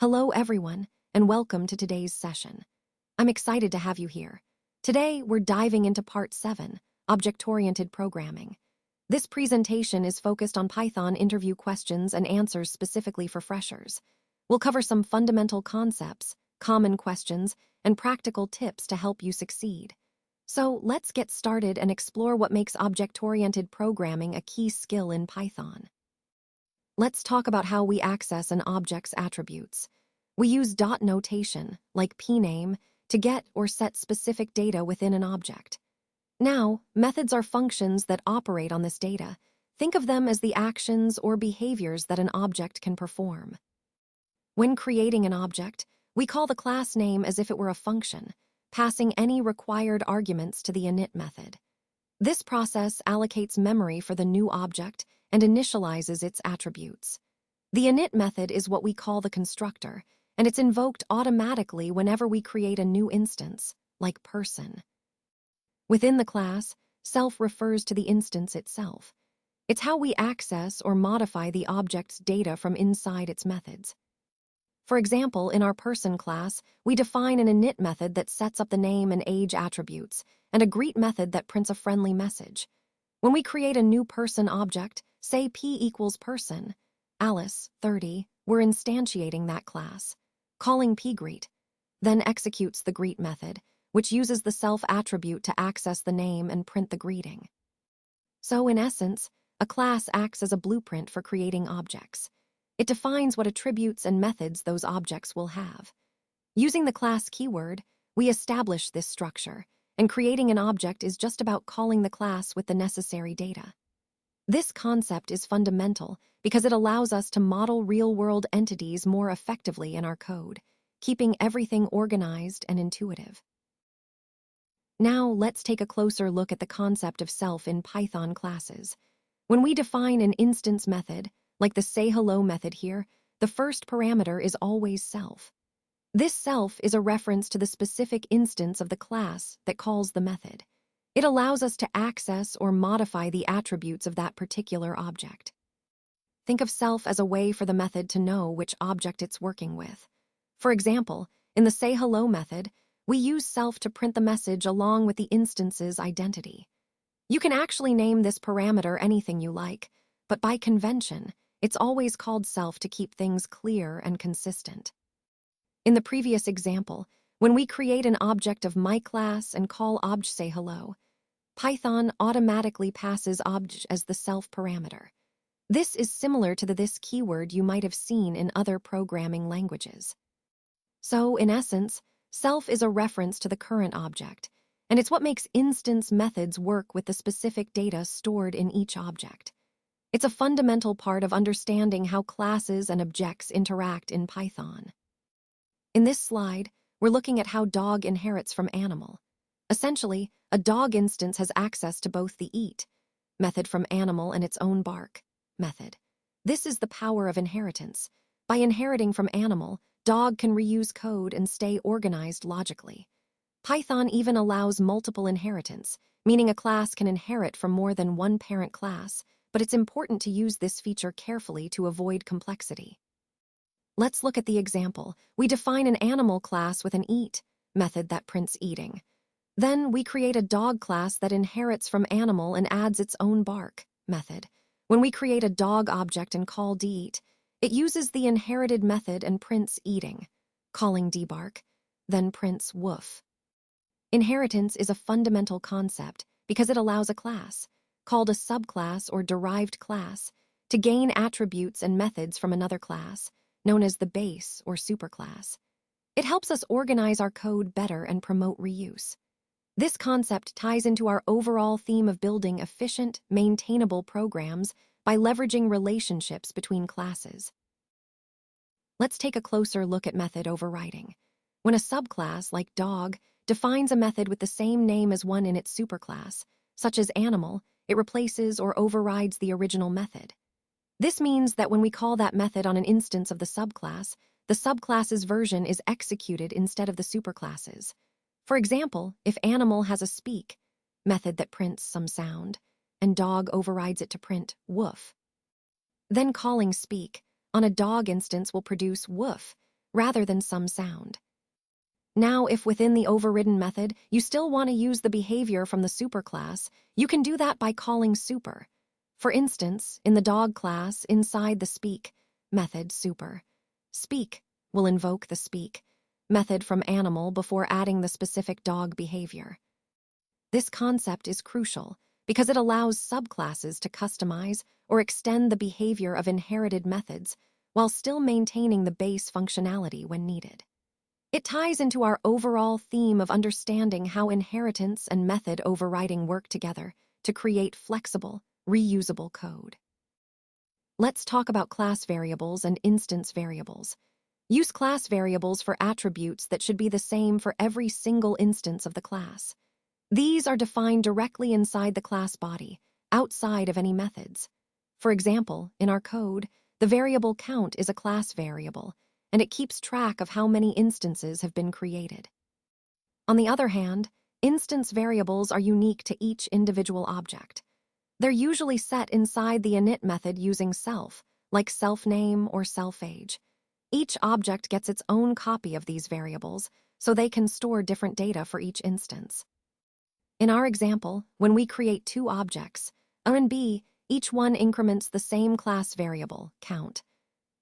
Hello, everyone, and welcome to today's session. I'm excited to have you here. Today, we're diving into Part 7, Object-Oriented Programming. This presentation is focused on Python interview questions and answers specifically for freshers. We'll cover some fundamental concepts, common questions, and practical tips to help you succeed. So let's get started and explore what makes object-oriented programming a key skill in Python. Let's talk about how we access an object's attributes. We use dot notation, like pname, to get or set specific data within an object. Now, methods are functions that operate on this data. Think of them as the actions or behaviors that an object can perform. When creating an object, we call the class name as if it were a function, passing any required arguments to the init method. This process allocates memory for the new object and initializes its attributes. The init method is what we call the constructor, and it's invoked automatically whenever we create a new instance, like person. Within the class, self refers to the instance itself. It's how we access or modify the object's data from inside its methods. For example, in our person class, we define an init method that sets up the name and age attributes, and a greet method that prints a friendly message. When we create a new person object, say p equals person, Alice, 30, we're instantiating that class, calling pgreet, then executes the greet method, which uses the self attribute to access the name and print the greeting. So, in essence, a class acts as a blueprint for creating objects. It defines what attributes and methods those objects will have. Using the class keyword, we establish this structure, and creating an object is just about calling the class with the necessary data. This concept is fundamental because it allows us to model real-world entities more effectively in our code, keeping everything organized and intuitive. Now, let's take a closer look at the concept of self in Python classes. When we define an instance method, like the sayHello method here, the first parameter is always self. This self is a reference to the specific instance of the class that calls the method. It allows us to access or modify the attributes of that particular object. Think of self as a way for the method to know which object it's working with. For example, in the sayHello method, we use self to print the message along with the instance's identity. You can actually name this parameter anything you like, but by convention, it's always called self to keep things clear and consistent. In the previous example, when we create an object of myClass and call obj sayHello, Python automatically passes obj as the self parameter. This is similar to the this keyword you might have seen in other programming languages. So, in essence, self is a reference to the current object, and it's what makes instance methods work with the specific data stored in each object. It's a fundamental part of understanding how classes and objects interact in Python. In this slide, we're looking at how dog inherits from animal. Essentially, a dog instance has access to both the eat method from animal and its own bark method. This is the power of inheritance. By inheriting from animal, dog can reuse code and stay organized logically. Python even allows multiple inheritance, meaning a class can inherit from more than one parent class, but it's important to use this feature carefully to avoid complexity. Let's look at the example. We define an animal class with an eat method that prints eating. Then we create a dog class that inherits from animal and adds its own bark method. When we create a dog object and call deat, it uses the inherited method and prints eating, calling dbark, then prints woof. Inheritance is a fundamental concept because it allows a class, called a subclass or derived class, to gain attributes and methods from another class, known as the base or superclass. It helps us organize our code better and promote reuse. This concept ties into our overall theme of building efficient, maintainable programs by leveraging relationships between classes. Let's take a closer look at method overriding. When a subclass, like dog, defines a method with the same name as one in its superclass, such as animal, it replaces or overrides the original method. This means that when we call that method on an instance of the subclass's version is executed instead of the superclass's. For example, if animal has a speak method that prints some sound, and dog overrides it to print woof, then calling speak on a dog instance will produce woof, rather than some sound. Now, if within the overridden method you still want to use the behavior from the superclass, you can do that by calling super. For instance, in the dog class, inside the speak method super, speak will invoke the speak method from animal before adding the specific dog behavior. This concept is crucial because it allows subclasses to customize or extend the behavior of inherited methods while still maintaining the base functionality when needed. It ties into our overall theme of understanding how inheritance and method overriding work together to create flexible, reusable code. Let's talk about class variables and instance variables. Use class variables for attributes that should be the same for every single instance of the class. These are defined directly inside the class body, outside of any methods. For example, in our code, the variable count is a class variable, and it keeps track of how many instances have been created. On the other hand, instance variables are unique to each individual object. They're usually set inside the init method using self, like self-name or self-age. Each object gets its own copy of these variables, so they can store different data for each instance. In our example, when we create two objects, A and B, each one increments the same class variable, count.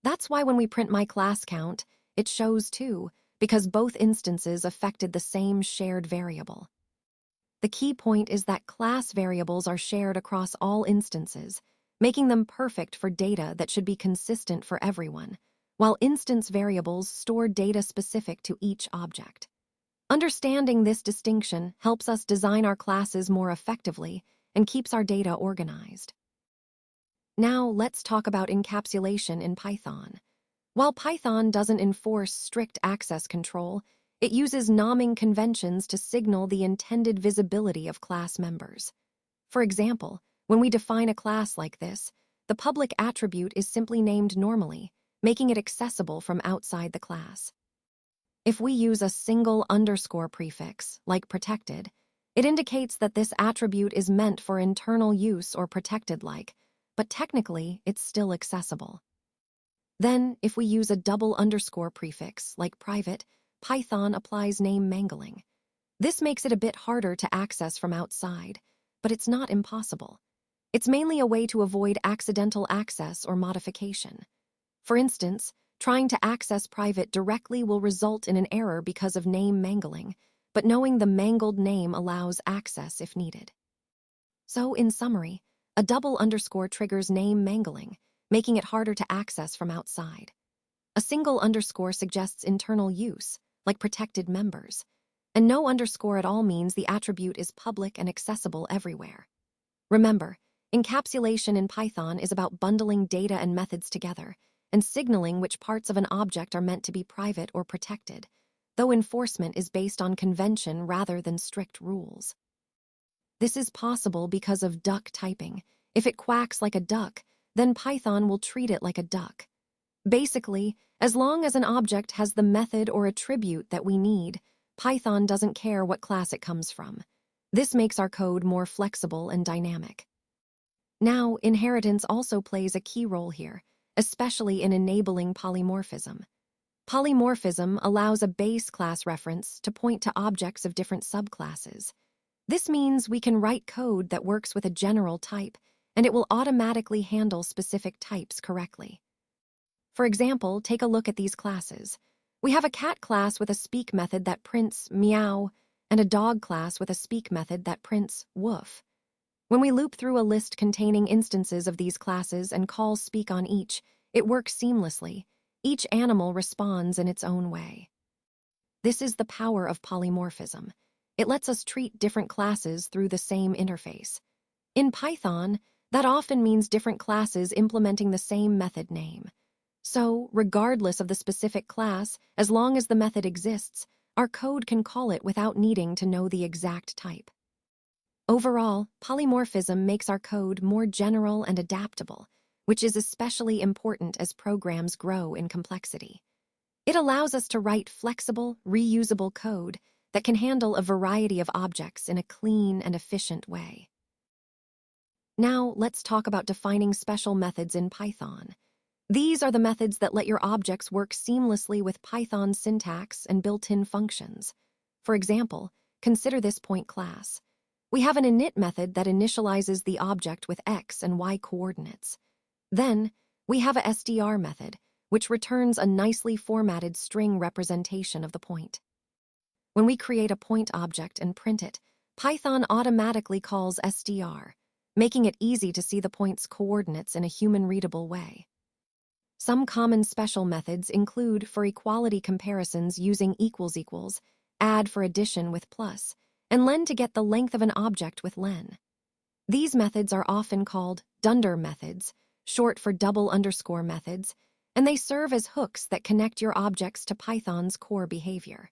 That's why when we print my class count, it shows 2, because both instances affected the same shared variable. The key point is that class variables are shared across all instances, making them perfect for data that should be consistent for everyone, while instance variables store data specific to each object. Understanding this distinction helps us design our classes more effectively and keeps our data organized. Now, let's talk about encapsulation in Python. While Python doesn't enforce strict access control, it uses nomming conventions to signal the intended visibility of class members. For example, when we define a class like this, the public attribute is simply named normally, making it accessible from outside the class. If we use a single underscore prefix, like protected, it indicates that this attribute is meant for internal use or protected like, but technically it's still accessible. Then, if we use a double underscore prefix, like private, Python applies name mangling. This makes it a bit harder to access from outside, but it's not impossible. It's mainly a way to avoid accidental access or modification. For instance, trying to access private directly will result in an error because of name mangling, but knowing the mangled name allows access if needed. So, in summary, a double underscore triggers name mangling, making it harder to access from outside. A single underscore suggests internal use, like protected members, and no underscore at all means the attribute is public and accessible everywhere. Remember, encapsulation in Python is about bundling data and methods together and signaling which parts of an object are meant to be private or protected, though enforcement is based on convention rather than strict rules. This is possible because of duck typing. If it quacks like a duck, then Python will treat it like a duck. Basically, as long as an object has the method or attribute that we need, Python doesn't care what class it comes from. This makes our code more flexible and dynamic. Now, inheritance also plays a key role here, especially in enabling polymorphism. Polymorphism allows a base class reference to point to objects of different subclasses. This means we can write code that works with a general type, and it will automatically handle specific types correctly. For example, take a look at these classes. We have a cat class with a speak method that prints meow, and a dog class with a speak method that prints woof. When we loop through a list containing instances of these classes and call speak on each, it works seamlessly. Each animal responds in its own way. This is the power of polymorphism. It lets us treat different classes through the same interface. In Python, that often means different classes implementing the same method name. So, regardless of the specific class, as long as the method exists, our code can call it without needing to know the exact type. Overall, polymorphism makes our code more general and adaptable, which is especially important as programs grow in complexity. It allows us to write flexible, reusable code that can handle a variety of objects in a clean and efficient way. Now, let's talk about defining special methods in Python. These are the methods that let your objects work seamlessly with Python's syntax and built-in functions. For example, consider this point class. We have an init method that initializes the object with x and y coordinates. Then, we have a str method, which returns a nicely formatted string representation of the point. When we create a point object and print it, Python automatically calls str, making it easy to see the point's coordinates in a human-readable way. Some common special methods include for equality comparisons using ==, add for addition with plus, and len to get the length of an object with len. These methods are often called dunder methods, short for double underscore methods, and they serve as hooks that connect your objects to Python's core behavior.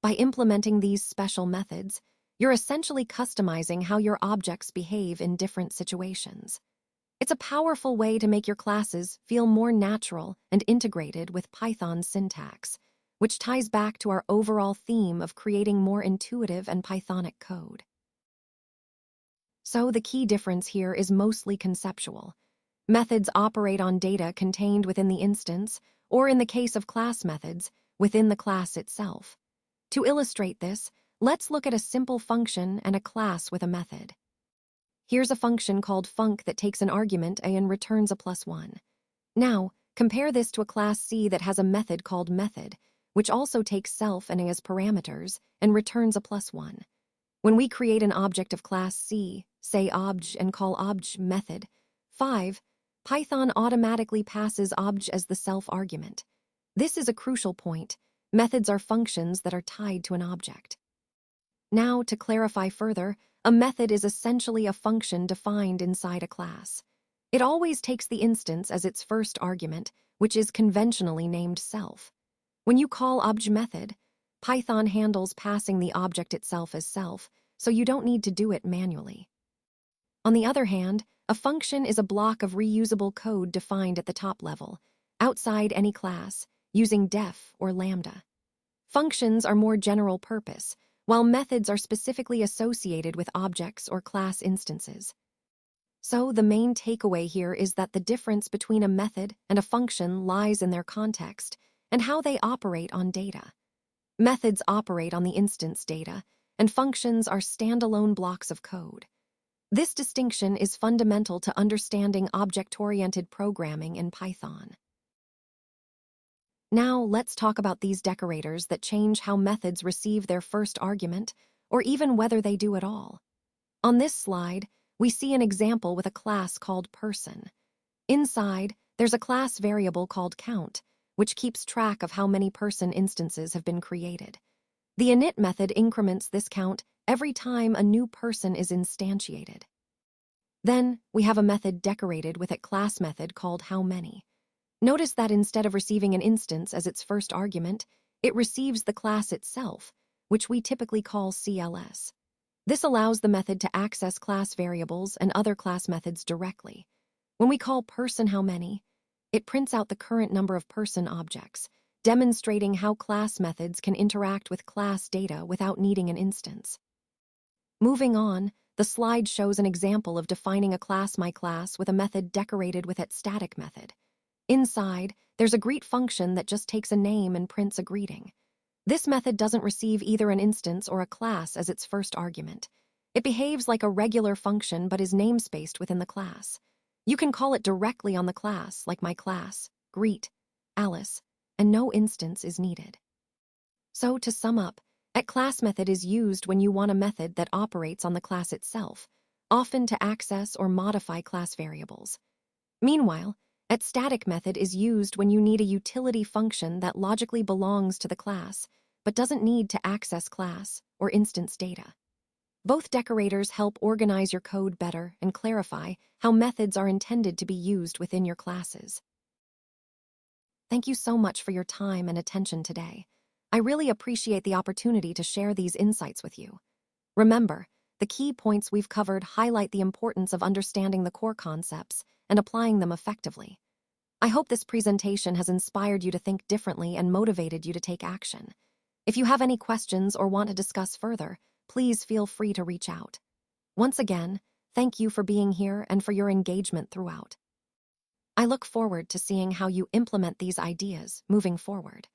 By implementing these special methods, you're essentially customizing how your objects behave in different situations. It's a powerful way to make your classes feel more natural and integrated with Python's syntax, which ties back to our overall theme of creating more intuitive and Pythonic code. So the key difference here is mostly conceptual. Methods operate on data contained within the instance, or in the case of class methods, within the class itself. To illustrate this, let's look at a simple function and a class with a method. Here's a function called func that takes an argument a and returns a +1. Now, compare this to a class C that has a method called method, which also takes self and a as parameters and returns a +1. When we create an object of class C, say obj and call obj method 5, Python automatically passes obj as the self argument. This is a crucial point. Methods are functions that are tied to an object. Now, to clarify further, a method is essentially a function defined inside a class. It always takes the instance as its first argument, which is conventionally named self. When you call obj method, Python handles passing the object itself as self, so you don't need to do it manually. On the other hand, a function is a block of reusable code defined at the top level, outside any class, using def or lambda. Functions are more general purpose, while methods are specifically associated with objects or class instances. So the main takeaway here is that the difference between a method and a function lies in their context and how they operate on data. Methods operate on the instance data, and functions are standalone blocks of code. This distinction is fundamental to understanding object-oriented programming in Python. Now, let's talk about these decorators that change how methods receive their first argument, or even whether they do at all. On this slide, we see an example with a class called person. Inside, there's a class variable called count, which keeps track of how many person instances have been created. The init method increments this count every time a new person is instantiated. Then, we have a method decorated with a class method called howMany. Notice that instead of receiving an instance as its first argument, it receives the class itself, which we typically call CLS. This allows the method to access class variables and other class methods directly. When we call person howMany, it prints out the current number of person objects, demonstrating how class methods can interact with class data without needing an instance. Moving on, the slide shows an example of defining a class myClass with a method decorated with its static method. Inside, there's a greet function that just takes a name and prints a greeting. This method doesn't receive either an instance or a class as its first argument. It behaves like a regular function but is namespaced within the class. You can call it directly on the class, like myClass, greet, Alice, and no instance is needed. So, to sum up, @class method is used when you want a method that operates on the class itself, often to access or modify class variables. Meanwhile, @static method is used when you need a utility function that logically belongs to the class, but doesn't need to access class or instance data. Both decorators help organize your code better and clarify how methods are intended to be used within your classes. Thank you so much for your time and attention today. I really appreciate the opportunity to share these insights with you. Remember, the key points we've covered highlight the importance of understanding the core concepts and applying them effectively. I hope this presentation has inspired you to think differently and motivated you to take action. If you have any questions or want to discuss further, please feel free to reach out. Once again, thank you for being here and for your engagement throughout. I look forward to seeing how you implement these ideas moving forward.